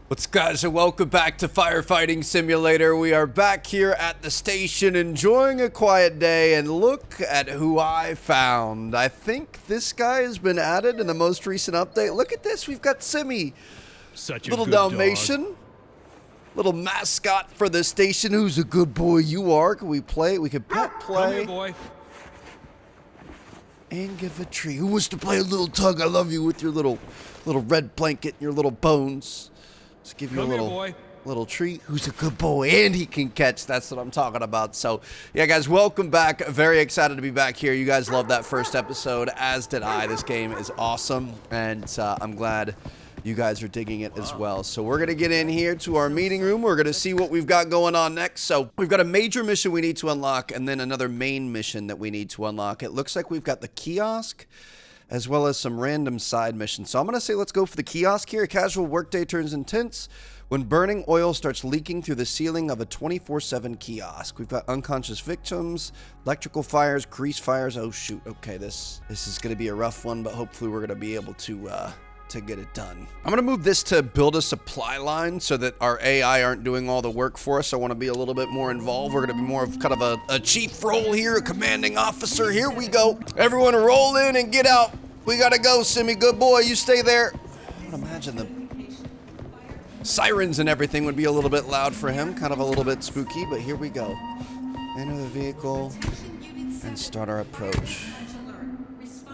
What's guys, and welcome back to Firefighting Simulator. We are back here at the station enjoying a quiet day, and look at who I found. I think this guy has been added in the most recent update. Look at this, we've got Simmy. Such a little good Dalmatian. dog. Little mascot for the station. Who's a good boy you are. Can we play? We can pet play. Come here, boy. And give a treat. Who wants to play a little tug? I love you with your little red blanket and your little bones. Let's give you a little treat. Who's a good boy and he can catch. That's what I'm talking about. So yeah, guys, welcome back. Very excited to be back here. You guys loved that first episode, as did I. This game is awesome, and I'm glad you guys are digging it as well. So we're gonna get in here to our meeting room. We're gonna see what we've got going on next. So we've got a major mission we need to unlock, and then another main mission that we need to unlock. It looks like we've got the kiosk, as well as some random side missions. So I'm gonna say let's go for the kiosk here. A casual workday turns intense when burning oil starts leaking through the ceiling of a 24/7 kiosk. We've got unconscious victims, electrical fires, grease fires. Oh shoot, okay, this is gonna be a rough one, but hopefully we're gonna be able to get it done. I'm gonna move this to build a supply line so that our AI aren't doing all the work for us. I wanna be a little bit more involved. We're gonna be more of kind of a chief role here, a commanding officer. Here we go. Everyone roll in and get out. We gotta go, Simmy. Good boy, you stay there. I would imagine the sirens and everything would be a little bit loud for him, kind of a little bit spooky, but here we go. Enter the vehicle and start our approach.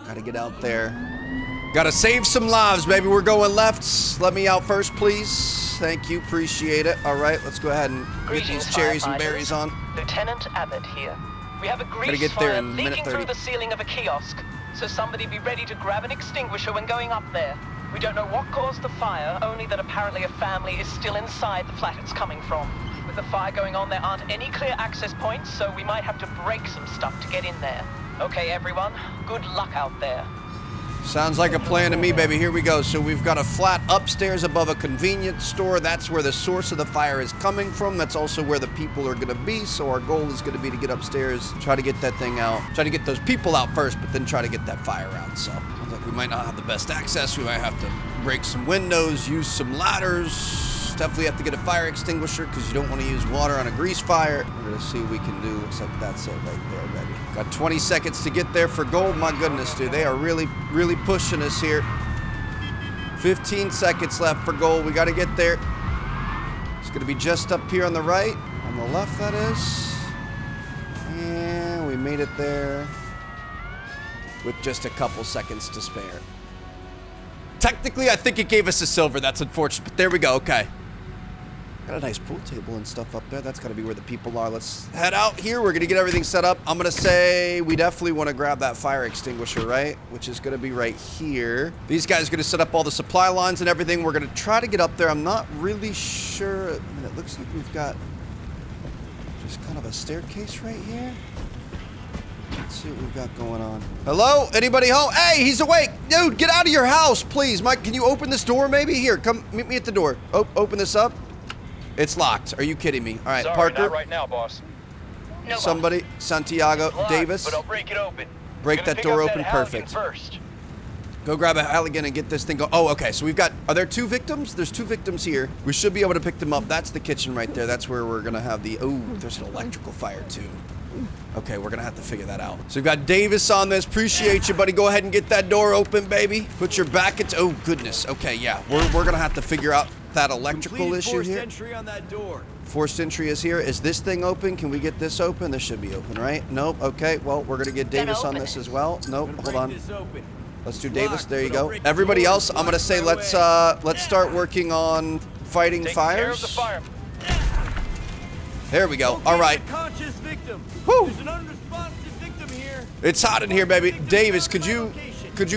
Gotta get out there. Gotta save some lives, baby. We're going left. Let me out first, please. Thank you, appreciate it. All right, let's go ahead and get these cherries and berries on. Lieutenant Abbott here. We have a grease get there fire in minute leaking 30. through the ceiling of a kiosk, so somebody be ready to grab an extinguisher when going up there. We don't know what caused the fire, only that apparently a family is still inside the flat it's coming from. With the fire going on, there aren't any clear access points, so we might have to break some stuff to get in there. Okay, everyone, good luck out there. Sounds like a plan to me, baby. Here we go. So we've got a flat upstairs above a convenience store. That's where the source of the fire is coming from. That's also where the people are going to be. So our goal is going to be to get upstairs, try to get that thing out, try to get those people out first, but then try to get that fire out. So sounds like we might not have the best access. We might have to break some windows, use some ladders. Definitely have to get a fire extinguisher because you don't want to use water on a grease fire. We're going to see what we can do. Looks like that's it right there, baby. Got 20 seconds to get there for gold. My goodness, dude. They are really pushing us here. 15 seconds left for gold. We got to get there. It's going to be just up here on the right. On the left, that is. And we made it there with just a couple seconds to spare. Technically, I think it gave us a silver. That's unfortunate, but there we go. Okay. Got a nice pool table and stuff up there. That's got to be where the people are. Let's head out here. We're going to get everything set up. I'm going to say we definitely want to grab that fire extinguisher, right? Which is going to be right here. These guys are going to set up all the supply lines and everything. We're going to try to get up there. I'm not really sure. I mean, it looks like we've got just kind of a staircase right here. Let's see what we've got going on. Hello? Anybody home? Hey, he's awake. Dude, get out of your house, please. Mike, can you open this door maybe? Here, come meet me at the door. Open this up. It's locked. Are you kidding me? All right, Sorry, Parker. not right now, boss. No, Somebody, boss. Santiago, It's locked, Davis. but I'll break it open. Break that door open, perfect. First. Go grab a Halligan and get this thing going. Oh, okay, so we've got, are there two victims? There's two victims here. We should be able to pick them up. That's the kitchen right there. That's where we're gonna have the, oh, there's an electrical fire too. Okay, we're gonna have to figure that out. So we've got Davis on this. Appreciate you, buddy. Go ahead and get that door open, baby. Put your back into, oh goodness. Okay, yeah, we're gonna have to figure out that electrical issue here. Forced entry on that door. Forced entry is here. Is this thing open? Can we get this open? This should be open, right? Nope. Okay, well, we're gonna get Davis on this as well. Nope, hold on. Let's do Davis. There you go. Everybody else, I'm gonna say let's start working on fighting fires. Take care of the fire. There we go. All right. Conscious victim. Woo! There's an unresponsive victim here. It's hot in here, baby. Davis, could you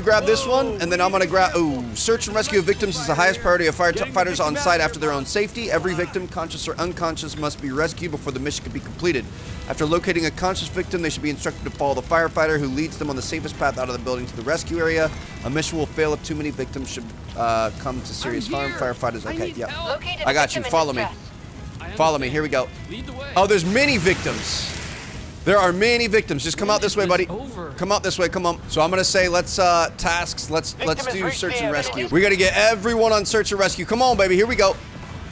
grab this one? And then I'm gonna grab, ooh, search and rescue of victims is the highest priority of firefighters on site after their own safety. Every victim, conscious or unconscious, must be rescued before the mission can be completed. After locating a conscious victim, they should be instructed to follow the firefighter who leads them on the safest path out of the building to the rescue area. A mission will fail if too many victims should come to serious harm. Firefighters, okay, yeah. I got you, follow me. Follow me, here we go. Oh, there's many victims. There are many victims. Just come out this way, buddy. Come out this way, come on. So I'm gonna say let's tasks, let's do search and rescue. We gotta get everyone on search and rescue. Come on, baby, here we go.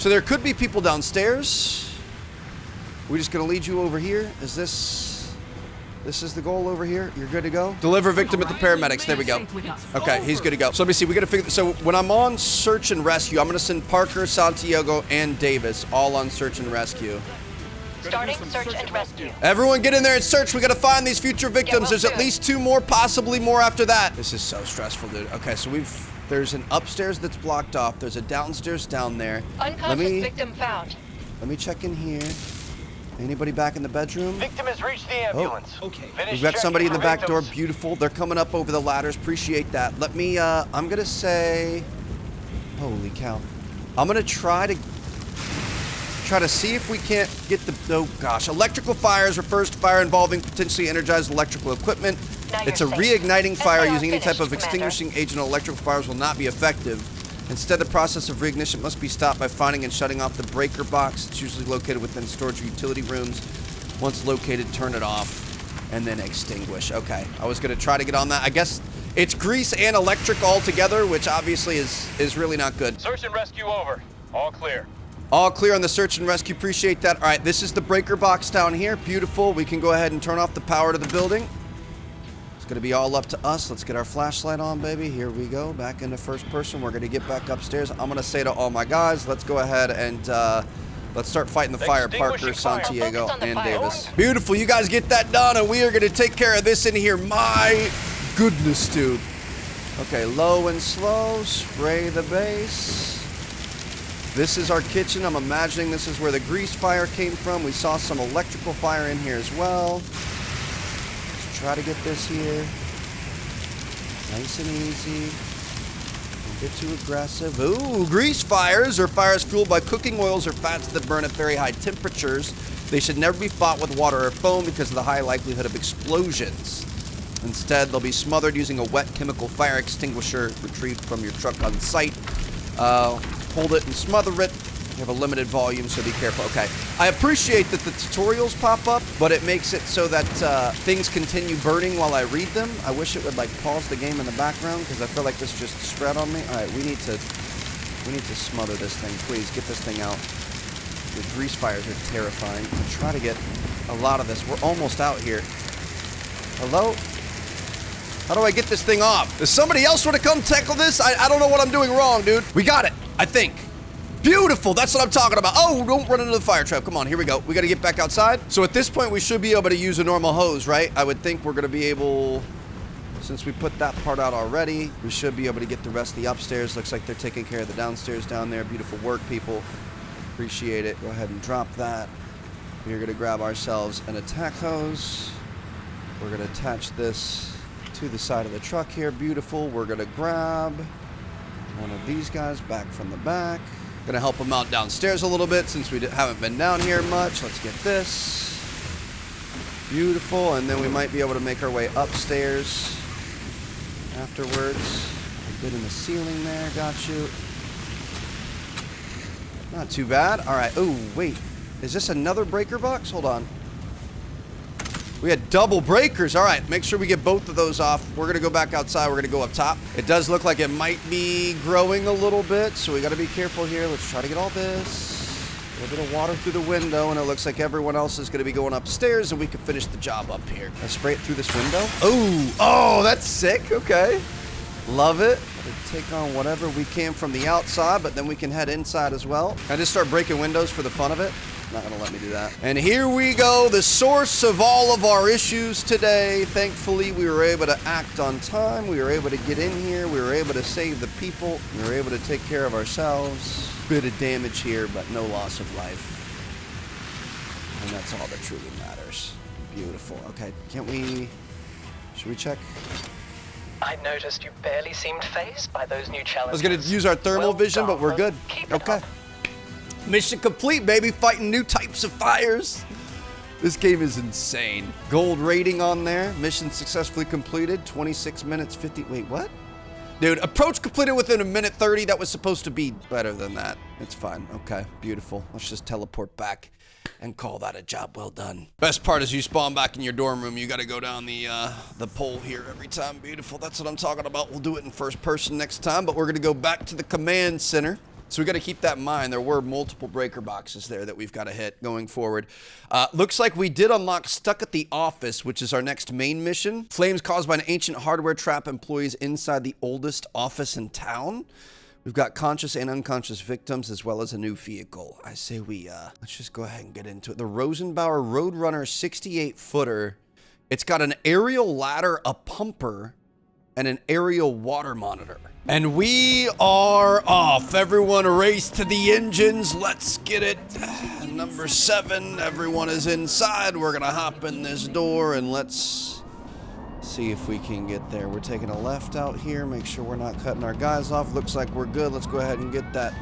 So there could be people downstairs. We're just gonna lead you over here. Is this is the goal over here? You're good to go? Deliver victim at the paramedics. There we go. Okay, he's good to go. So let me see. We gotta figure. So when I'm on search and rescue, I'm gonna send Parker, Santiago, and Davis all on search and rescue. Starting search and rescue. Everyone get in there and search. We gotta find these future victims. There's at least 2 more, possibly more after that. This is so stressful, dude. Okay, so there's an upstairs that's blocked off. There's a downstairs down there. Unconscious victim found. Let me check in here. Anybody back in the bedroom? Victim has reached the ambulance. Okay. We've got somebody in the back door. Beautiful. They're coming up over the ladders. Appreciate that. Let me, I'm gonna say, holy cow. I'm gonna try to see if we can't get the, oh gosh. Electrical fires refers to fire involving potentially energized electrical equipment. It's a reigniting fire using any type of extinguishing agent. Electrical fires will not be effective. Instead, the process of reignition must be stopped by finding and shutting off the breaker box. It's usually located within storage or utility rooms. Once located, turn it off and then extinguish. Okay, I was gonna try to get on that. I guess it's grease and electric all together, which obviously is really not good. Search and rescue over. All clear. All clear on the search and rescue. Appreciate that. All right, this is the breaker box down here. Beautiful. We can go ahead and turn off the power to the building. It's gonna be all up to us. Let's get our flashlight on, baby. Here we go. Back into first person. We're gonna get back upstairs. I'm gonna say to all my guys, let's go ahead and let's start fighting the fire. Parker, Santiago, and Davis. Beautiful. You guys get that done, and we are gonna take care of this in here. My goodness, dude. Okay, low and slow. Spray the base. This is our kitchen. I'm imagining this is where the grease fire came from. We saw some electrical fire in here as well. Let's try to get this here. Nice and easy. Don't get too aggressive. Ooh, grease fires are fires fueled by cooking oils or fats that burn at very high temperatures. They should never be fought with water or foam because of the high likelihood of explosions. Instead, they'll be smothered using a wet chemical fire extinguisher retrieved from your truck on site. Hold it and smother it. You have a limited volume, so be careful. Okay. I appreciate that the tutorials pop up, but it makes it so that things continue burning while I read them. I wish it would like pause the game in the background because I feel like this just spread on me. All right, we need to smother this thing. Please get this thing out. The grease fires are terrifying. I'll try to get a lot of this. We're almost out here. Hello? How do I get this thing off? Does somebody else want to come tackle this? I don't know what I'm doing wrong, dude. We got it, I think. Beautiful, that's what I'm talking about. Oh, don't run into the fire trap. Come on, here we go. We got to get back outside. So at this point, we should be able to use a normal hose, right? I would think we're going to be able, since we put that part out already, we should be able to get the rest of the upstairs. Looks like they're taking care of the downstairs down there. Beautiful work, people. Appreciate it. Go ahead and drop that. We're going to grab ourselves an attack hose. We're going to attach this to the side of the truck here. Beautiful. We're gonna grab one of these guys back from the back. Gonna help them out downstairs a little bit since we haven't been down here much. Let's get this. Beautiful. And then we might be able to make our way upstairs afterwards. A bit in the ceiling there. Got you. Not too bad. All right. Oh, wait. Is this another breaker box? Hold on. We had double breakers. All right, make sure we get both of those off. We're going to go back outside. We're going to go up top. It does look like it might be growing a little bit, so we got to be careful here. Let's try to get all this. A little bit of water through the window, and it looks like everyone else is going to be going upstairs, and we can finish the job up here. Let's spray it through this window. Oh, that's sick. Okay. Love it. We'll take on whatever we can from the outside, but then we can head inside as well. I just start breaking windows for the fun of it. Not gonna let me do that. And here we go, the source of all of our issues today. Thankfully, we were able to act on time. We were able to get in here. We were able to save the people. We were able to take care of ourselves. Bit of damage here, but no loss of life. And that's all that truly matters. Beautiful. Okay, should we check? I noticed you barely seemed fazed by those new challenges. I was gonna use our thermal vision, but we're good. Okay. Mission complete, baby. Fighting new types of fires. This game is insane. Gold rating on there. Mission successfully completed. 26 minutes, 50. Wait, what? Dude, approach completed within a minute 30. That was supposed to be better than that. It's fine. Okay, beautiful. Let's just teleport back and call that a job well done. Best part is you spawn back in your dorm room. You got to go down the pole here every time. Beautiful. That's what I'm talking about. We'll do it in first person next time, but we're going to go back to the command center. So we got to keep that in mind. There were multiple breaker boxes there that we've got to hit going forward. Looks like we did unlock Stuck at the Office, which is our next main mission. Flames caused by an ancient hardware trap employees inside the oldest office in town. We've got conscious and unconscious victims, as well as a new vehicle. I say we, let's just go ahead and get into it. The Rosenbauer Roadrunner 68-footer. It's got an aerial ladder, a pumper, and an aerial water monitor. And we are off. Everyone race to the engines. Let's get it. Number 7, everyone is inside. We're gonna hop in this door and let's see if we can get there. We're taking a left out here. Make sure we're not cutting our guys off. Looks like we're good. Let's go ahead and get that.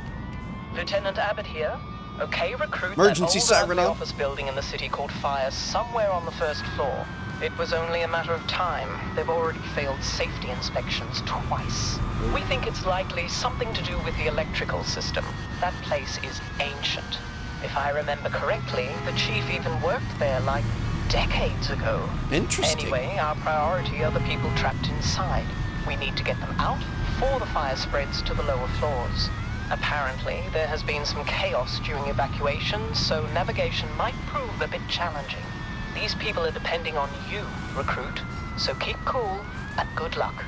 Lieutenant Abbott here. Okay, recruit. Emergency siren that on. old office building in the city called Fire somewhere on the first floor. It was only a matter of time. They've already failed safety inspections twice. We think it's likely something to do with the electrical system. That place is ancient. If I remember correctly, the chief even worked there like decades ago. Interesting. Anyway, our priority are the people trapped inside. We need to get them out before the fire spreads to the lower floors. Apparently, there has been some chaos during evacuation, so navigation might prove a bit challenging. These people are depending on you, recruit, so keep cool and good luck.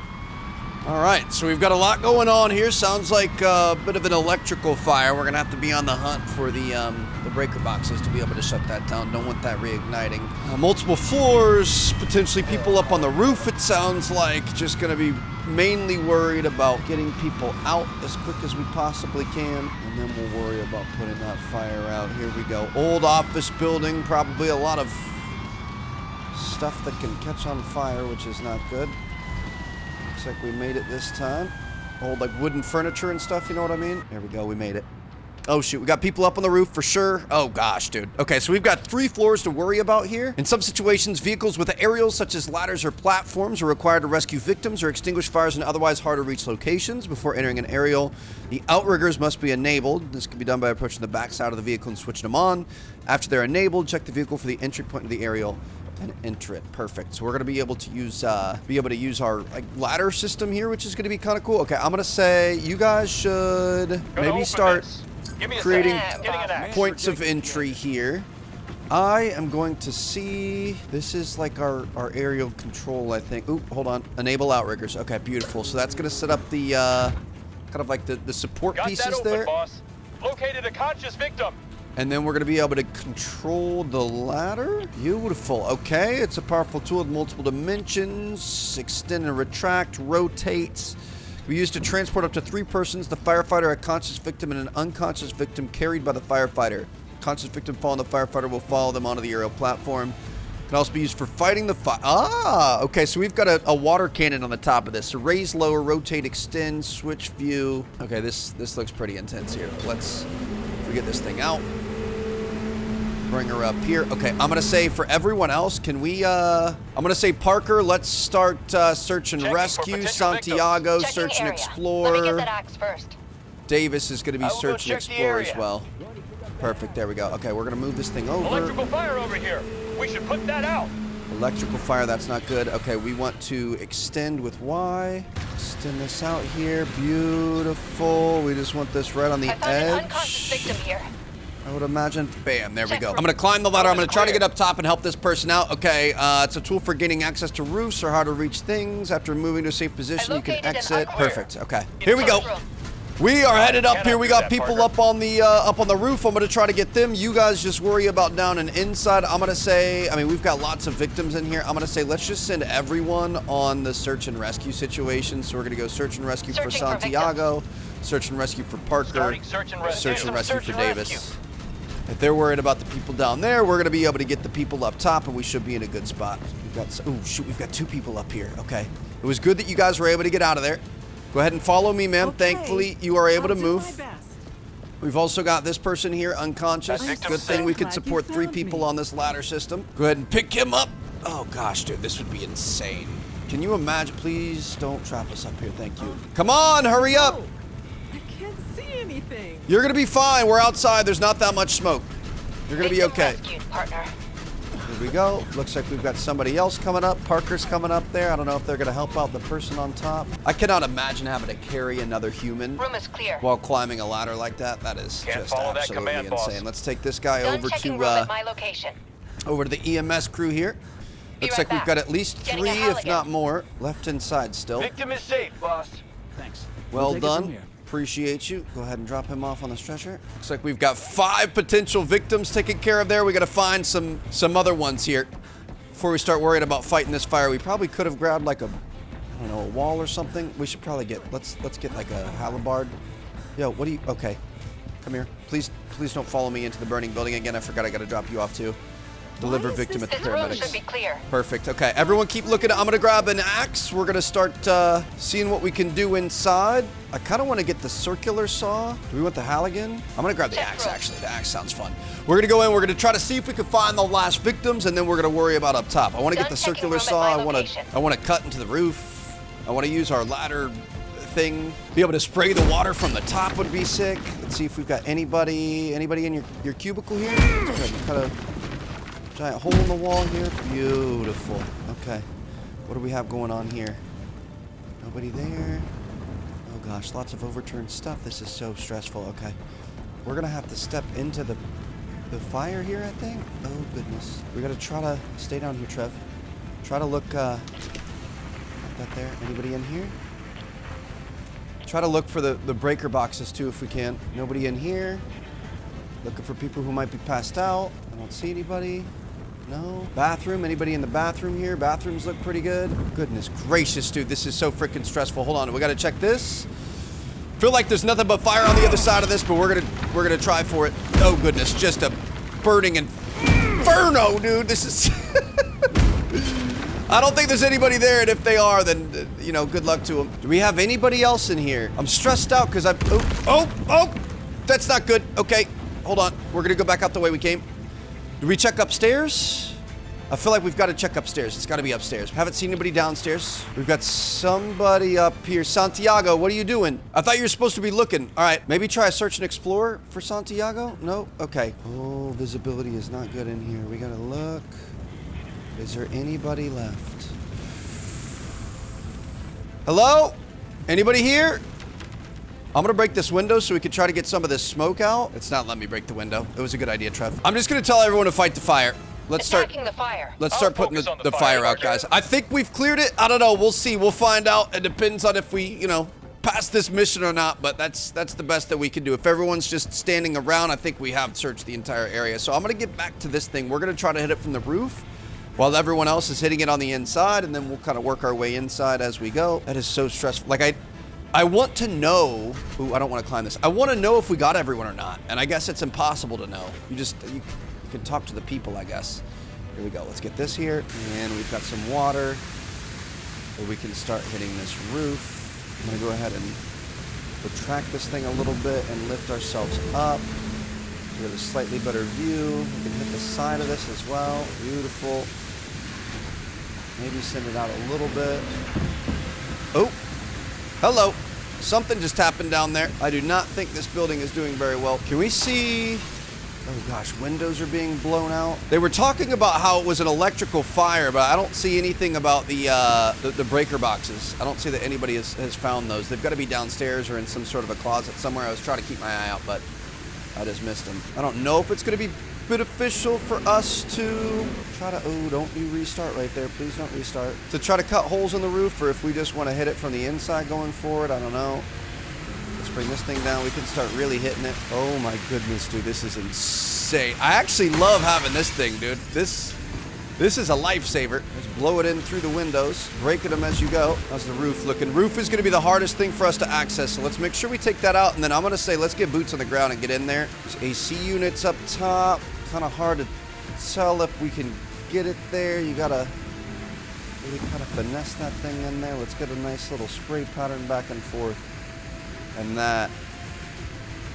All right, so we've got a lot going on here. Sounds like a bit of an electrical fire. We're gonna have to be on the hunt for the breaker boxes to be able to shut that down. Don't want that reigniting. Multiple floors, potentially people up on the roof, it sounds like. Just gonna be mainly worried about getting people out as quick as we possibly can, and then we'll worry about putting that fire out. Here we go. Old office building, probably a lot of stuff that can catch on fire, which is not good. Looks like we made it this time. Old like wooden furniture and stuff, you know what I mean? There we go, we made it. Oh shoot, we got people up on the roof for sure. Oh gosh, dude. Okay, so we've got 3 floors to worry about here. In some situations, vehicles with aerials such as ladders or platforms are required to rescue victims or extinguish fires in otherwise hard to reach locations. Before entering an aerial, the outriggers must be enabled. This can be done by approaching the back side of the vehicle and switching them on. After they're enabled, check the vehicle for the entry point of the aerial and enter it. Perfect. So we're gonna be able to use our like ladder system here, which is gonna be kind of cool. Okay, I'm gonna say you guys should maybe start creating points of entry here. I am going to see, this is like our aerial control, I think. Oop, hold on. Enable outriggers. Okay, beautiful. So that's gonna set up the kind of like the support pieces there. Boss. Located a conscious victim. And then we're going to be able to control the ladder. Beautiful. Okay, it's a powerful tool with multiple dimensions. Extend and retract, rotate. We use to transport up to 3 persons, the firefighter, a conscious victim, and an unconscious victim carried by the firefighter. Conscious victim following the firefighter will follow them onto the aerial platform. Can also be used for fighting the fire. Ah, okay, so we've got a water cannon on the top of this. So raise, lower, rotate, extend, switch view. Okay, this looks pretty intense here. Let's get this thing out. Bring her up here. Okay, I'm gonna say for everyone else, can we, I'm gonna say Parker, let's start search and rescue. Santiago, search and explore. Let me get that axe first. Davis is gonna be search and explore as well. Perfect, there we go. Okay, we're gonna move this thing over. Electrical fire over here. We should put that out. Electrical fire, that's not good. Okay, we want to extend with Y. Extend this out here. Beautiful. We just want this right on the edge. I found an unconscious victim here. I would imagine. Bam, there we go. I'm gonna climb the ladder. I'm gonna try to get up top and help this person out. Okay, it's a tool for gaining access to roofs or how to reach things. After moving to a safe position, you can exit. Perfect. Okay, here we go. We are headed up here. We got people up on the roof. I'm gonna try to get them. You guys just worry about down and inside. I'm gonna say, I mean, we've got lots of victims in here. I'm gonna say, let's just send everyone on the search and rescue situation. So we're gonna go search and rescue for Santiago, search and rescue for Parker, search and rescue for Davis. If they're worried about the people down there, we're gonna be able to get the people up top, and we should be in a good spot. We've got, oh shoot, we've got 2 people up here. Okay, it was good that you guys were able to get out of there. Go ahead and follow me, ma'am. Okay. Thankfully, you are able to move. We've also got this person here unconscious. Good thing we can support 3 people on this ladder system. Go ahead and pick him up. Oh gosh, dude, this would be insane. Can you imagine? Please don't trap us up here. Thank you. Come on, hurry up. I can't see anything. You're gonna be fine. We're outside. There's not that much smoke. You're gonna be okay. Rescued, partner. Here we go. Looks like we've got somebody else coming up. Parker's coming up there. I don't know if they're going to help out the person on top. I cannot imagine having to carry another human Room is clear. while climbing a ladder like that. That is Can't just follow that absolutely command, boss. insane. Let's take this guy Done over checking to room at my location. over to the EMS crew here. Be Looks right like we've back. got at least Getting a 3, if Halligan. not more, left inside still. Victim is safe, boss. Thanks. Well take it from done. here. Appreciate you. Go ahead and drop him off on the stretcher. Looks like we've got 5 potential victims taken care of there. We got to find some other ones here before we start worrying about fighting this fire. We probably could have grabbed like a, I don't know, a wall or something. We should probably get, let's get like a halberd. Yo, what do you, okay. Come here. Please don't follow me into the burning building again. I forgot I got to drop you off too. Deliver Why is victim this at the This room should paramedics. be clear. Perfect. Okay, everyone keep looking. I'm gonna grab an axe. We're gonna start seeing what we can do inside. I kind of want to get the circular saw. Do we want the Halligan? I'm gonna grab the axe, actually. The axe sounds fun. We're gonna go in. We're gonna try to see if we can find the last victims, and then we're gonna worry about up top. I want to get Done the checking circular room at saw. my I location. want to cut into the roof. I want to use our ladder thing. Be able to spray the water from the top would be sick. Let's see if we've got anybody in your cubicle here. Let's go ahead and cut a giant hole in the wall here. Beautiful. Okay. What do we have going on here? Nobody there. Oh gosh, lots of overturned stuff. This is so stressful. Okay. We're gonna have to step into the fire here, I think. Oh goodness. We gotta try to stay down here, Trev. Try to look that there. Anybody in here? Try to look for the breaker boxes too if we can. Nobody in here. Looking for people who might be passed out. I don't see anybody. No. Bathroom. Anybody in the bathroom here? Bathrooms look pretty good. Goodness gracious, dude. This is so freaking stressful. Hold on. We got to check this. Feel like there's nothing but fire on the other side of this, but we're gonna try for it. Oh goodness, just a burning inferno, dude. This is. I don't think there's anybody there, and if they are, then you know, good luck to them. Do we have anybody else in here? I'm stressed out because I'm. Oh! That's not good. Okay, hold on. We're gonna go back out the way we came. Do we check upstairs? I feel like we've got to check upstairs. It's got to be upstairs. Haven't seen anybody downstairs. We've got somebody up here. Santiago, what are you doing? I thought you were supposed to be looking. All right, maybe try a search and explore for Santiago? No? Okay. Oh, visibility is not good in here. We got to look. Is there anybody left? Hello? Anybody here? I'm gonna break this window so we can try to get some of this smoke out. It's not letting me break the window. It was a good idea, Trev. I'm just gonna tell everyone to fight the fire. Let's start Attacking the fire. Let's start putting focus on the the fire fire, out, guys. I think we've cleared it. I don't know. We'll see. We'll find out. It depends on if we, you know, pass this mission or not, but that's the best that we can do. If everyone's just standing around, I think we have searched the entire area. So I'm gonna get back to this thing. We're gonna try to hit it from the roof while everyone else is hitting it on the inside, and then we'll kind of work our way inside as we go. That is so stressful. Like I want to know. Ooh, I don't want to climb this. I want to know if we got everyone or not, and I guess it's impossible to know. You can talk to the people, I guess. Here we go. Let's get this here, and we've got some water, so we can start hitting this roof. I'm gonna go ahead and retract this thing a little bit and lift ourselves up. We have a slightly better view. We can hit the side of this as well. Beautiful. Maybe send it out a little bit. Oh, hello. Something just happened down there. I do not think this building is doing very well. Can we see? Oh gosh, windows are being blown out. They were talking about how it was an electrical fire, but I don't see anything about the breaker boxes. I don't see that anybody has found those. They've got to be downstairs or in some sort of a closet somewhere. I was trying to keep my eye out, but I just missed them. I don't know if it's going to be beneficial for us to try to, oh, don't you restart right there. Please don't restart. To try to cut holes in the roof, or if we just want to hit it from the inside going forward, I don't know. Let's bring this thing down. We can start really hitting it. Oh my goodness, dude, this is insane. I actually love having this thing, dude. This is a lifesaver. Just blow it in through the windows, breaking them as you go. How's the roof looking? Roof is going to be the hardest thing for us to access, so let's make sure we take that out, and then I'm going to say let's get boots on the ground and get in there. There's AC units up top. Kind of hard to tell if we can get it there. You got to really kind of finesse that thing in there. Let's get a nice little spray pattern back and forth. And that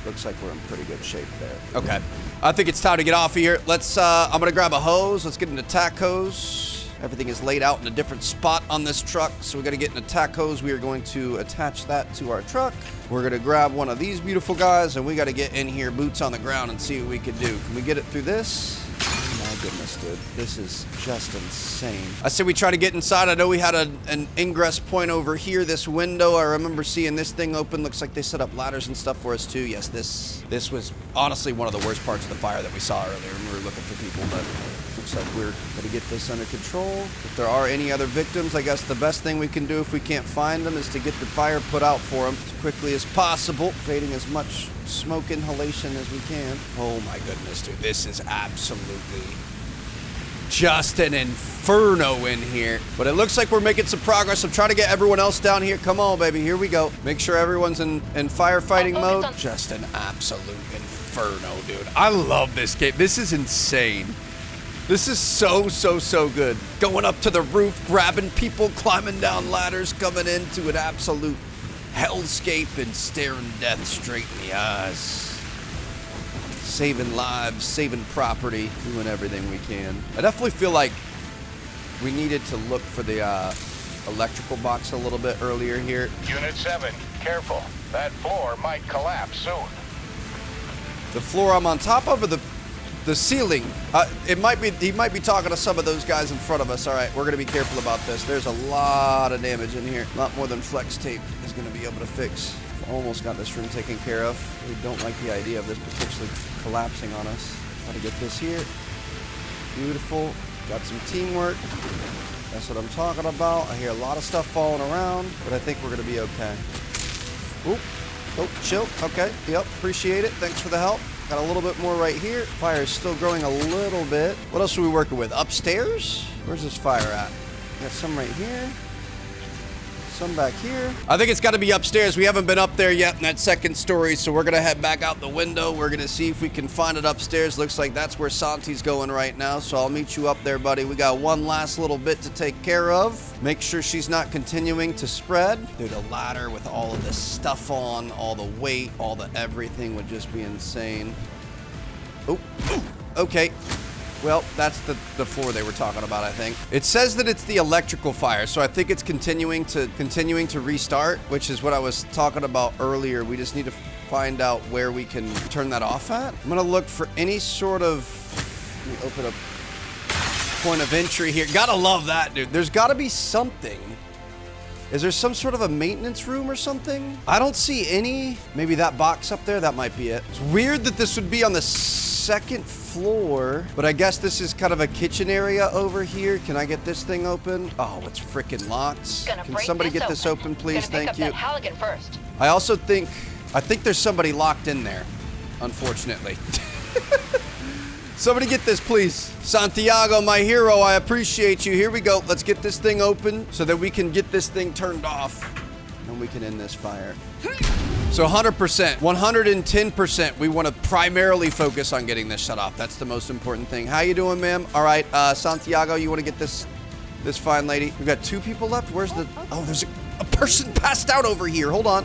looks like we're in pretty good shape there. Okay. I think it's time to get off of here. Let's, I'm going to grab a hose. Let's get an attack hose. Everything is laid out in a different spot on this truck. So we got to get an attack hose. We are going to attach that to our truck. We're going to grab one of these beautiful guys, and we got to get in here, boots on the ground, and see what we can do. Can we get it through this? Oh goodness, dude. This is just insane. I said we try to get inside. I know we had an ingress point over here, this window. I remember seeing this thing open. Looks like they set up ladders and stuff for us too. Yes, this was honestly one of the worst parts of the fire that we saw earlier when we were looking for people, but looks like we're gonna get this under control. If there are any other victims, I guess the best thing we can do if we can't find them is to get the fire put out for them as quickly as possible, creating as much smoke inhalation as we can. Oh my goodness, dude. This is absolutely just an inferno in here. But it looks like we're making some progress. I'm trying to get everyone else down here. Come on, baby. Here we go. Make sure everyone's in firefighting mode. Just an absolute inferno, dude. I love this game. This is insane. This is so good. Going up to the roof, grabbing people, climbing down ladders, coming into an absolute hellscape and staring death straight in the eyes. Saving lives, saving property, doing everything we can. I definitely feel like we needed to look for the electrical box a little bit earlier here. Unit 7, careful. That floor might collapse soon. The floor I'm on top of, or the ceiling? He might be talking to some of those guys in front of us. All right, we're gonna be careful about this. There's a lot of damage in here. A lot more than flex tape is gonna be able to fix. Almost got this room taken care of. We don't like the idea of this potentially collapsing on us. Got to get this here. Beautiful. Got some teamwork. That's what I'm talking about. I hear a lot of stuff falling around, but I think we're gonna be okay. Oop. Oh, chill. Okay. Yep. Appreciate it. Thanks for the help. Got a little bit more right here. Fire is still growing a little bit. What else are we working with? Upstairs? Where's this fire at? Got some right here. Some back here. I think it's got to be upstairs. We haven't been up there yet in that second story, so we're going to head back out the window. We're going to see if we can find it upstairs. Looks like that's where Santi's going right now, so I'll meet you up there, buddy. We got one last little bit to take care of. Make sure she's not continuing to spread. Dude, a ladder with all of this stuff on, all the weight, all the everything would just be insane. Oh, okay. Well, that's the floor they were talking about, I think. It says that it's the electrical fire, so I think it's continuing to restart, which is what I was talking about earlier. We just need to find out where we can turn that off at. I'm gonna look for any sort of, let me open up point of entry here. Gotta love that, dude. There's gotta be something. Is there some sort of a maintenance room or something? I don't see any. Maybe that box up there, that might be it. It's weird that this would be on the second floor, but I guess this is kind of a kitchen area over here. Can I get this thing open? Oh, it's freaking locked. Can somebody get this open, please? Thank you. Halligan first. I also think there's somebody locked in there, unfortunately. Somebody get this, please. Santiago, my hero, I appreciate you. Here we go. Let's get this thing open so that we can get this thing turned off and we can end this fire. So 100%, 110%, we want to primarily focus on getting this shut off. That's the most important thing. How you doing, ma'am? All right, Santiago, you want to get this fine lady? We've got 2 people left. Where's the... Oh, there's a person passed out over here. Hold on.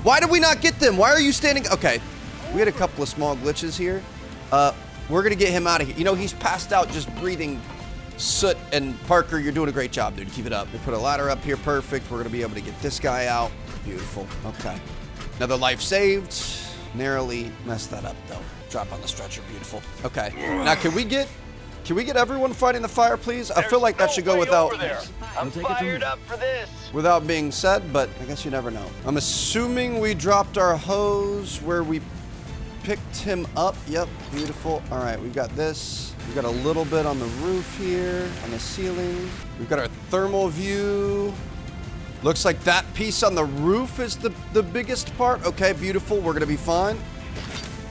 Why did we not get them? Why are you standing... Okay, we had a couple of small glitches here. We're going to get him out of here. You know, he's passed out just breathing soot. And Parker, you're doing a great job, dude. Keep it up. We put a ladder up here. Perfect. We're going to be able to get this guy out. Beautiful. Okay. Another life saved. Narrowly messed that up, though. Drop on the stretcher. Beautiful. Okay. Now, can we get everyone fighting the fire, please? I feel like that should go without... I'm fired up for this. Without being said, but I guess you never know. I'm assuming we dropped our hose where we picked him up. Yep, beautiful. All right, we've got this. We've got a little bit on the roof here, on the ceiling. We've got our thermal view. Looks like that piece on the roof is the biggest part. Okay, beautiful. We're gonna be fine.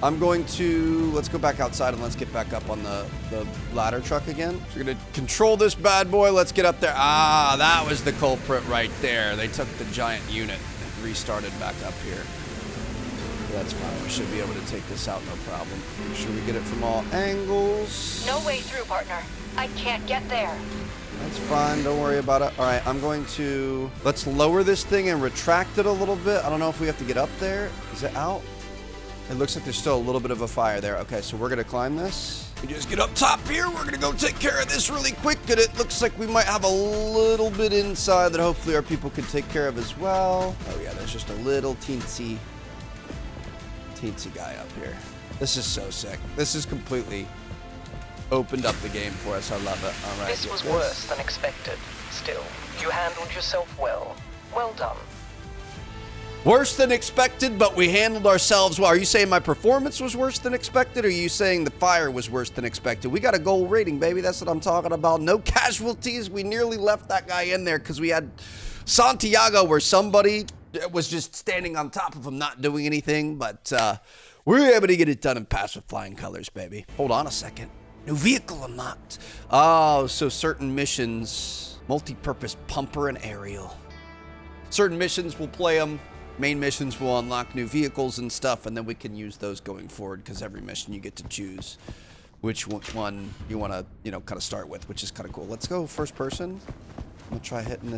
I'm going to, let's go back outside and let's get back up on the ladder truck again. So we're gonna control this bad boy. Let's get up there. Ah, that was the culprit right there. They took the giant unit and restarted back up here. That's fine. We should be able to take this out, no problem. Make sure we get it from all angles. No way through, partner. I can't get there. That's fine. Don't worry about it. All right, I'm going to... Let's lower this thing and retract it a little bit. I don't know if we have to get up there. Is it out? It looks like there's still a little bit of a fire there. Okay, so we're going to climb this. We just get up top here. We're going to go take care of this really quick. And it looks like we might have a little bit inside that hopefully our people can take care of as well. Oh, yeah, there's just a little teensy guy up here. This is so sick. This is completely opened up the game for us. I love it. All right. This was worse than expected. Still, you handled yourself well. Well done. Worse than expected, but we handled ourselves well. Are you saying my performance was worse than expected, or are you saying the fire was worse than expected? We got a gold rating, baby. That's what I'm talking about. No casualties. We nearly left that guy in there because we had Santiago where somebody was just standing on top of him, not doing anything, but we were able to get it done and pass with flying colors, baby. Hold on a second. New vehicle unlocked. Oh, so certain missions, multi-purpose pumper and aerial. Certain missions, we'll play them. Main missions will unlock new vehicles and stuff, and then we can use those going forward because every mission you get to choose which one you want to, kind of start with, which is kind of cool. Let's go first person. I'm gonna try hitting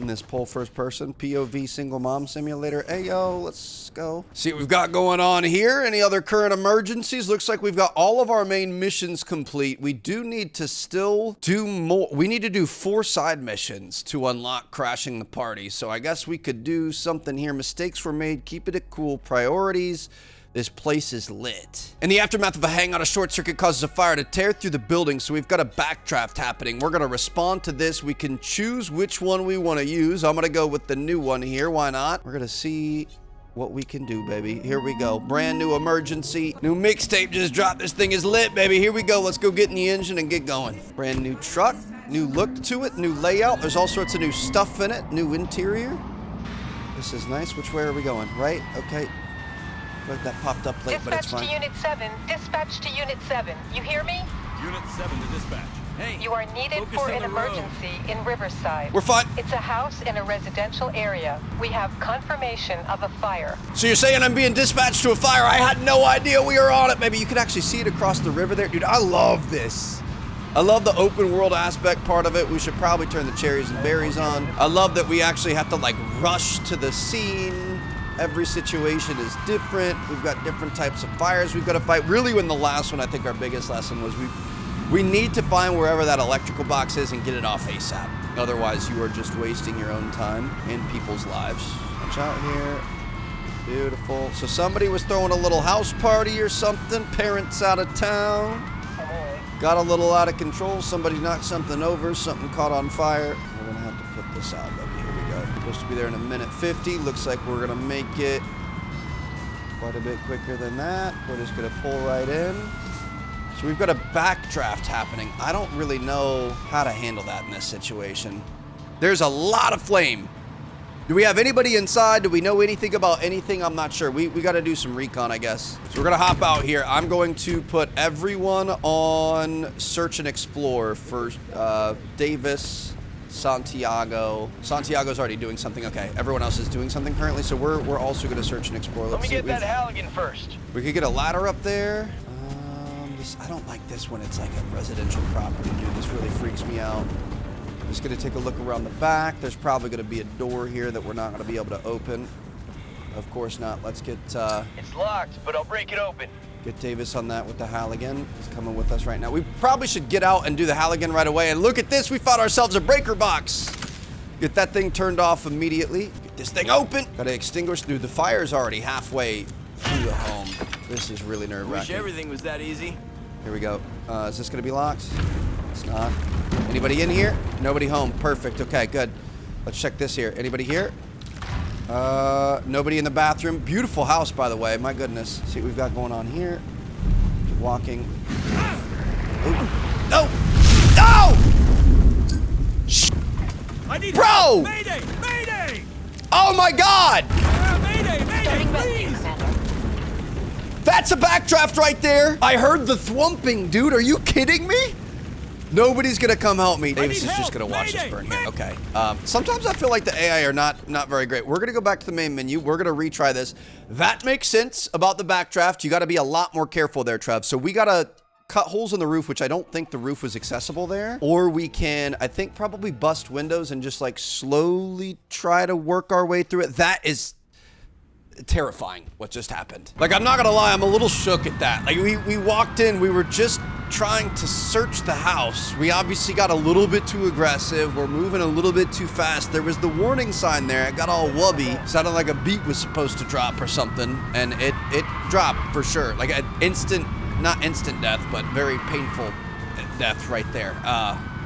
this poll first person. POV single mom simulator. Hey yo, let's go. See what we've got going on here. Any other current emergencies? Looks like we've got all of our main missions complete. We do need to still do more. We need to do 4 side missions to unlock crashing the party. So I guess we could do something here. Mistakes were made. Keep it cool. Priorities. This place is lit. In the aftermath of a hangout, a short circuit causes a fire to tear through the building, so we've got a backdraft happening. We're gonna respond to this. We can choose which one we wanna use. I'm gonna go with the new one here, why not? We're gonna see what we can do, baby. Here we go. Brand new emergency. New mixtape just dropped. This thing is lit, baby. Here we go. Let's go get in the engine and get going. Brand new truck, new look to it, new layout. There's all sorts of new stuff in it, new interior. This is nice. Which way are we going? Right? Okay. Like that popped up late, but it's fine. Dispatch to Unit 7. Dispatch to Unit 7. You hear me? Unit 7 to dispatch. Hey, you are needed for an emergency in Riverside. We're fine. It's a house in a residential area. We have confirmation of a fire. So you're saying I'm being dispatched to a fire? I had no idea we were on it. Maybe you can actually see it across the river there. Dude, I love this. I love the open world aspect part of it. We should probably turn the cherries and berries on. I love that we actually have to like rush to the scene. Every situation is different. We've got different types of fires we've got to fight. Really, in the last one, I think our biggest lesson was we need to find wherever that electrical box is and get it off ASAP. Otherwise, you are just wasting your own time and people's lives. Watch out here. Beautiful. So somebody was throwing a little house party or something. Parents out of town. Got a little out of control. Somebody knocked something over. Something caught on fire. We're going to have to put this out, baby. Supposed to be there in a minute 50. Looks like we're gonna make it quite a bit quicker than that. We're just gonna pull right in. So we've got a backdraft happening. I don't really know how to handle that in this situation. There's a lot of flame. Do we have anybody inside? Do we know anything about anything? I'm not sure. We got to do some recon, I guess. So we're gonna hop out here. I'm going to put everyone on search and explore for Davis. Santiago. Santiago's already doing something. Okay, everyone else is doing something currently, so we're also going to search and explore. Let me get that Halligan first. We could get a ladder up there. I don't like this when it's like a residential property, dude. This really freaks me out. I'm just going to take a look around the back. There's probably going to be a door here that we're not going to be able to open. Of course not. Let's get... It's locked, but I'll break it open. Get Davis on that with the Halligan. He's coming with us right now. We probably should get out and do the Halligan right away. And look at this. We found ourselves a breaker box. Get that thing turned off immediately. Get this thing open. Got to extinguish. Dude, the fire's already halfway through the home. This is really nerve-wracking. Wish everything was that easy. Here we go. Is this going to be locked? It's not. Anybody in here? Nobody home. Perfect. Okay, good. Let's check this here. Anybody here? Nobody in the bathroom. Beautiful house, by the way. My goodness. See what we've got going on here. Walking. Ooh. No! No! Shh! I need Bro! help. Mayday! Mayday! Oh my God! Mayday! Mayday! Please! That's a backdraft right there. I heard the thwumping, dude. Are you kidding me? Nobody's gonna come help me. Davis is just gonna watch us burn here. Okay. Sometimes I feel like the AI are not very great. We're gonna go back to the main menu. We're gonna retry this. That makes sense about the backdraft. You gotta be a lot more careful there, Trev. So we gotta cut holes in the roof, which I don't think the roof was accessible there. Or we can, I think, probably bust windows and just like slowly try to work our way through it. That is terrifying what just happened. Like, I'm not gonna lie, I'm a little shook at that. Like, we walked in, we were just trying to search the house. We obviously got a little bit too aggressive. We're moving a little bit too fast. There was the warning sign there. It got all wubby. Sounded like a beat was supposed to drop or something. And it dropped for sure. Like an instant, not instant death, but very painful death right there.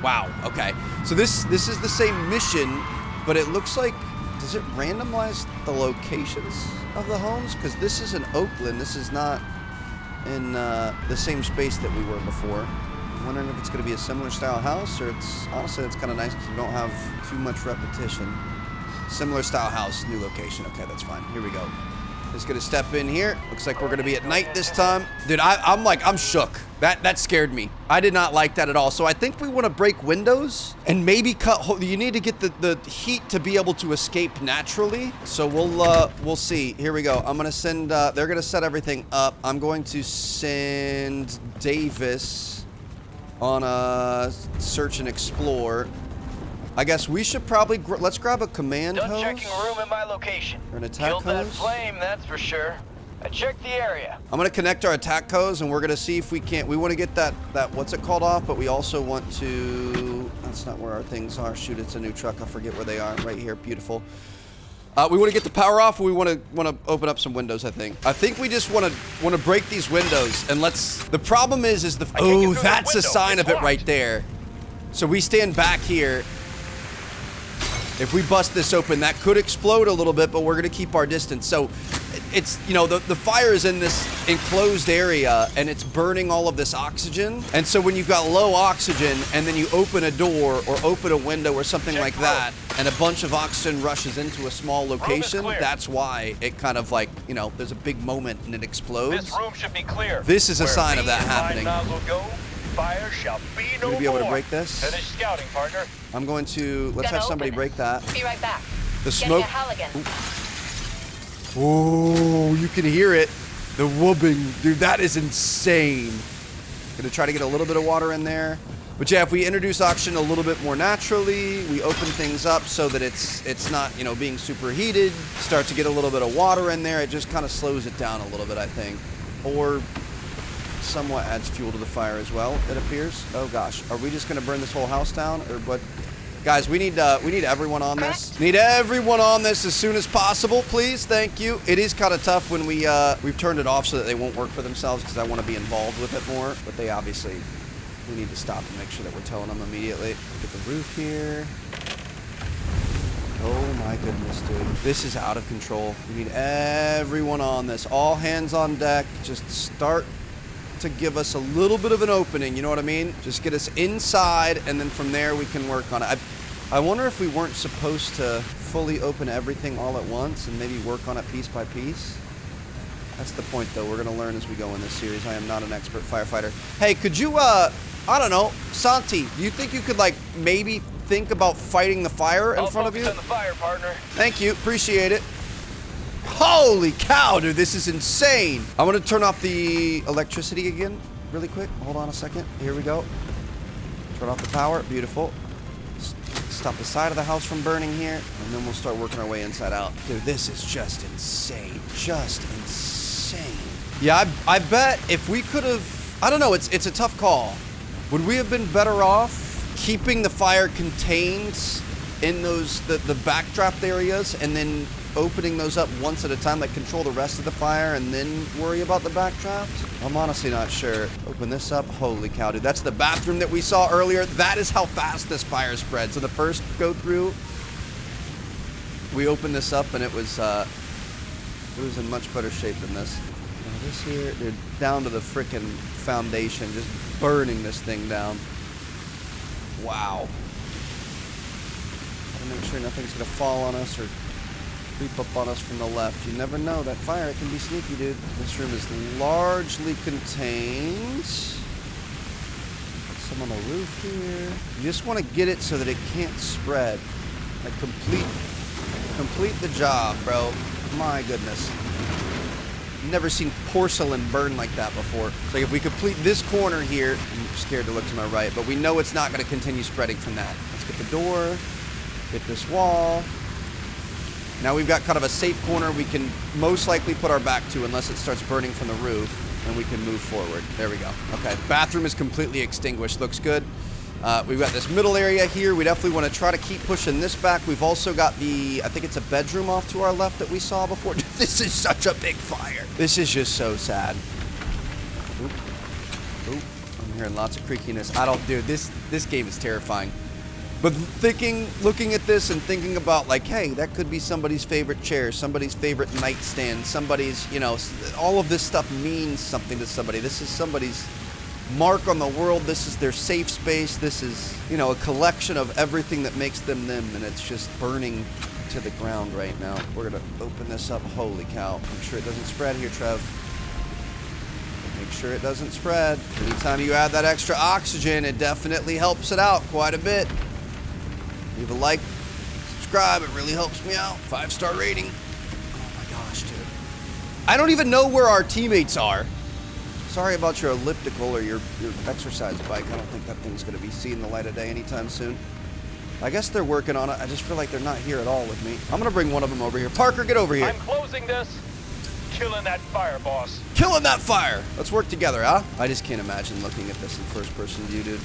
Wow, okay. So this is the same mission, but it looks like, does it randomize the locations of the homes? Because this is in Oakland. This is not in the same space that we were before. I'm wondering if it's going to be a similar style house, or honestly, it's kind of nice because we don't have too much repetition. Similar style house, new location. Okay, that's fine. Here we go. Just gonna step in here. Looks like we're gonna be at night this time. Dude, I'm shook. That scared me. I did not like that at all. So I think we want to break windows and maybe cut. You need to get the heat to be able to escape naturally. So we'll see. Here we go. I'm gonna send. They're gonna set everything up. I'm going to send Davis on a search and explore. I guess we should probably let's grab a command hose. Done checking room at my location. Or an attack Killed that hose. flame, that's for sure. I checked the area. I'm gonna connect our attack hose, and we're gonna see if we can't. We want to get that what's it called off, but we also want to. That's not where our things are. Shoot, it's a new truck. I forget where they are. Right here, beautiful. We want to get the power off. We want to open up some windows. I think we just want to break these windows, and let's. The problem is oh, that's a sign of it right there. So we stand back here. If we bust this open, that could explode a little bit, but we're going to keep our distance. So it's, you know, the fire is in this enclosed area, and it's burning all of this oxygen. And so when you've got low oxygen, and then you open a door or open a window or something like that, and a bunch of oxygen rushes into a small location, that's why it kind of like, you know, there's a big moment and it explodes. This room should be clear. This is a sign of that happening. Fire shall be no Will we be able to more. break this? Finish scouting, partner. I'm going to, let's have somebody break that. Be right back. The smoke. Halligan. Oh, you can hear it. The whooping. Dude, that is insane. Gonna try to get a little bit of water in there. But yeah, if we introduce oxygen a little bit more naturally, we open things up so that it's not, you know, being superheated, start to get a little bit of water in there, it just kind of slows it down a little bit, I think. Or somewhat adds fuel to the fire as well, it appears. Oh gosh, are we just gonna burn this whole house down, or what? Guys, we need everyone on this. Need everyone on this as soon as possible, please. Thank you. It is kind of tough when we've turned it off so that they won't work for themselves, because I want to be involved with it more. But they obviously, we need to stop and make sure that we're telling them immediately. Look at the roof here. Oh my goodness, dude. This is out of control. We need everyone on this. All hands on deck. Just start to give us a little bit of an opening, you know what I mean? Just get us inside, and then from there we can work on it. I wonder if we weren't supposed to fully open everything all at once and maybe work on it piece by piece. That's the point, though. We're going to learn as we go in this series. I am not an expert firefighter. Hey, could you, I don't know, Santi, do you think you could, like, maybe think about fighting the fire in front of you? I'll focus on the fire, partner. Thank you. Appreciate it. Holy cow, dude, this is insane. I'm gonna turn off the electricity again really quick. Hold on a second. Here we go. Turn off the power. Beautiful. Stop the side of the house from burning here, and then we'll start working our way inside out. Dude, this is just insane. Just insane. Yeah, I bet if we could have, I don't know, it's a tough call. Would we have been better off keeping the fire contained in those the backdraft areas, and then opening those up once at a time, like control the rest of the fire and then worry about the backdraft? I'm honestly not sure. Open this up. Holy cow, dude. That's the bathroom that we saw earlier. That is how fast this fire spread. So the first go through, we opened this up and it was in much better shape than this. Now this here, dude, down to the frickin' foundation, just burning this thing down. Wow. Gotta make sure nothing's gonna fall on us or creep up on us from the left. You never know. That fire, it can be sneaky, dude. This room is largely contained. Some on the roof here. You just want to get it so that it can't spread. Like complete the job, bro. My goodness. Never seen porcelain burn like that before. So if we complete this corner here, I'm scared to look to my right, but we know it's not going to continue spreading from that. Let's get the door, get this wall. Now we've got kind of a safe corner we can most likely put our back to unless it starts burning from the roof, and we can move forward. There we go. Okay, bathroom is completely extinguished. Looks good. We've got this middle area here. We definitely want to try to keep pushing this back. We've also got the, I think it's a bedroom off to our left that we saw before. This is such a big fire. This is just so sad. Oop. Oop. hearing lots of creakiness. Dude, this game is terrifying. But looking at this and thinking about like, hey, that could be somebody's favorite chair, somebody's favorite nightstand, somebody's, you know, all of this stuff means something to somebody. This is somebody's mark on the world. This is their safe space. This is, you know, a collection of everything that makes them them, and it's just burning to the ground right now. We're gonna open this up. Holy cow. Make sure it doesn't spread here, Trev. Make sure it doesn't spread. Anytime you add that extra oxygen, it definitely helps it out quite a bit. Leave a like, subscribe, it really helps me out. 5-star rating. Oh my gosh, dude. I don't even know where our teammates are. Sorry about your elliptical or your exercise bike. I don't think that thing's gonna be seeing the light of day anytime soon. I guess they're working on it. I just feel like they're not here at all with me. I'm gonna bring one of them over here. Parker, get over here. I'm closing this. Killing that fire, boss. Killing that fire. Let's work together, huh? I just can't imagine looking at this in first person view, dude.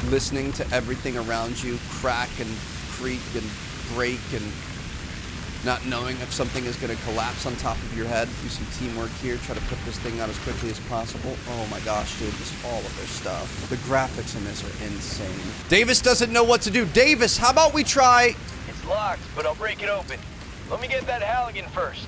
Listening to everything around you crack and creak and break and not knowing if something is going to collapse on top of your head. Do some teamwork here. Try to put this thing out as quickly as possible. Oh my gosh, dude. Just all of their stuff. The graphics in this are insane. Davis doesn't know what to do. Davis, how about we try... It's locked, but I'll break it open. Let me get that Halligan first.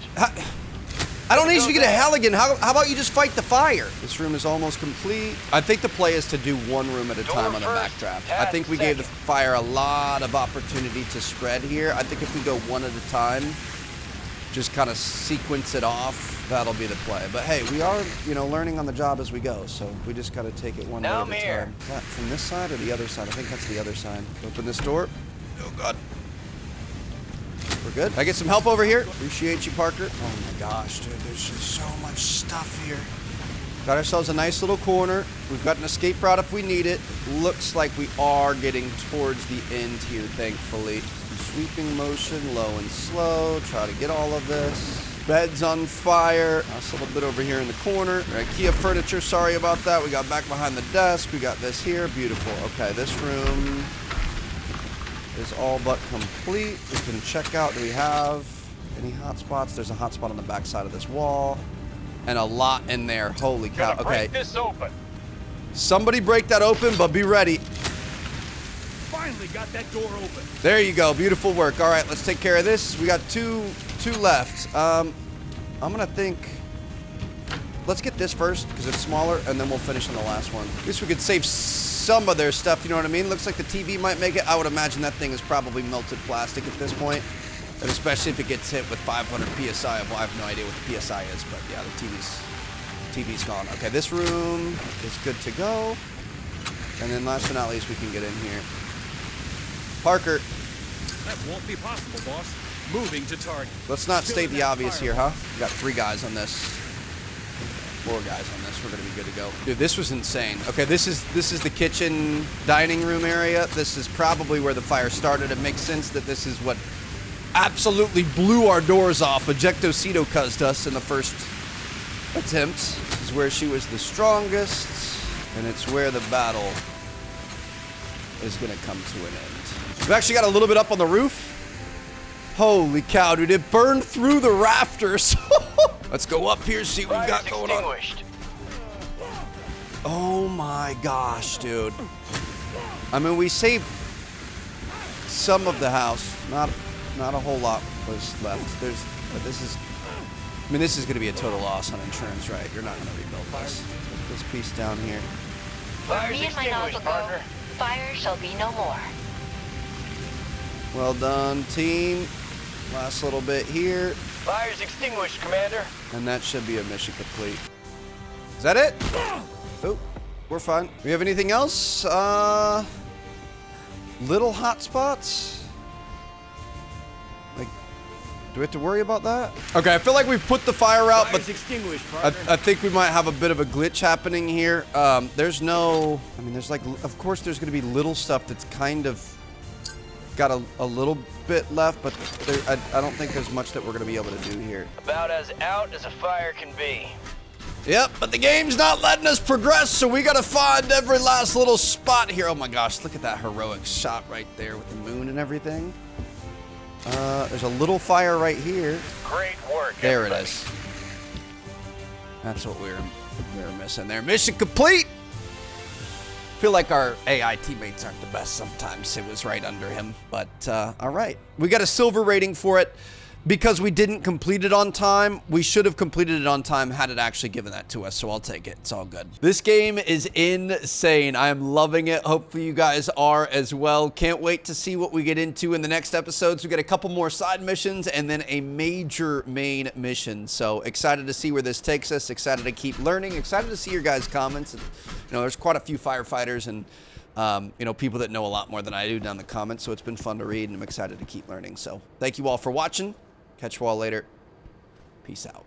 I don't need you to get a Halligan. How about you just fight the fire? This room is almost complete. I think the play is to do one room at a time on the backdraft. I think we gave the fire a lot of opportunity to spread here. I think if we go one at a time, just kind of sequence it off, that'll be the play. But hey, we are, you know, learning on the job as we go, so we just got to take it one day at a time. Is that from this side or the other side? I think that's the other side. Open this door. Oh, God. We're good. I get some help over here. Appreciate you, Parker. Oh my gosh, dude. There's just so much stuff here. Got ourselves a nice little corner. We've got an escape route if we need it. Looks like we are getting towards the end here, thankfully. Sweeping motion, low and slow. Try to get all of this. Bed's on fire. A little bit over here in the corner. IKEA furniture, sorry about that. We got back behind the desk. We got this here. Beautiful. Okay, this room is all but complete. We can check out, do we have any hotspots? There's a hotspot on the back side of this wall. And a lot in there. Holy cow. Okay. Break this open. Somebody break that open, but be ready. Finally got that door open. There you go. Beautiful work. All right, let's take care of this. We got two left. I'm gonna think, let's get this first because it's smaller, and then we'll finish on the last one. At least we could save some of their stuff, you know what I mean? Looks like the TV might make it. I would imagine that thing is probably melted plastic at this point. And especially if it gets hit with 500 PSI. Well, I have no idea what the PSI is, but yeah, the TV's gone. Okay, this room is good to go. And then last but not least, we can get in here. Parker. That won't be possible, boss. Moving to target. Let's not state the obvious here, huh? We got 3 guys on this. 4 guys on this. We're gonna be good to go. Dude, this was insane. Okay, this is the kitchen dining room area. This is probably where the fire started. It makes sense that this is what absolutely blew our doors off. Ejectocito cuzzed us in the first attempt. This is where she was the strongest, and it's where the battle is gonna come to an end. We've actually got a little bit up on the roof. Holy cow, dude, it burned through the rafters. Let's go up here, see what we got going on. Oh my gosh, dude. I mean, we saved some of the house. Not a whole lot was left. But this is going to be a total loss on insurance, right? You're not going to rebuild this. Put this piece down here. When me and my nozzle go, fire shall be no more. Well done, team. Last little bit here. Fire's extinguished, Commander. And that should be a mission complete. Is that it? Oh, we're fine. We have anything else? Little hot spots? Like, do we have to worry about that? Okay, I feel like we've put the fire out, but extinguished, I think we might have a bit of a glitch happening here. There's no, I mean, there's like, of course there's going to be little stuff that's kind of got a little bit left, but I don't think there's much that we're going to be able to do here. About as out as a fire can be. Yep, but the game's not letting us progress, so we got to find every last little spot here. Oh my gosh, look at that heroic shot right there with the moon and everything. There's a little fire right here. Great work, There everybody. it is. That's what we were missing there. Mission complete. feel like our AI teammates aren't the best sometimes. It was right under him, but all right. We got a silver rating for it because we didn't complete it on time. We should have completed it on time had it actually given that to us, so I'll take it. It's all good. This game is insane. I am loving it. Hopefully you guys are as well. Can't wait to see what we get into in the next episodes. We got a couple more side missions and then a major main mission. So excited to see where this takes us. Excited to keep learning. Excited to see your guys' comments. And, you know, there's quite a few firefighters and you know, people that know a lot more than I do down in the comments, so it's been fun to read, and I'm excited to keep learning. So thank you all for watching. Catch you all later. Peace out.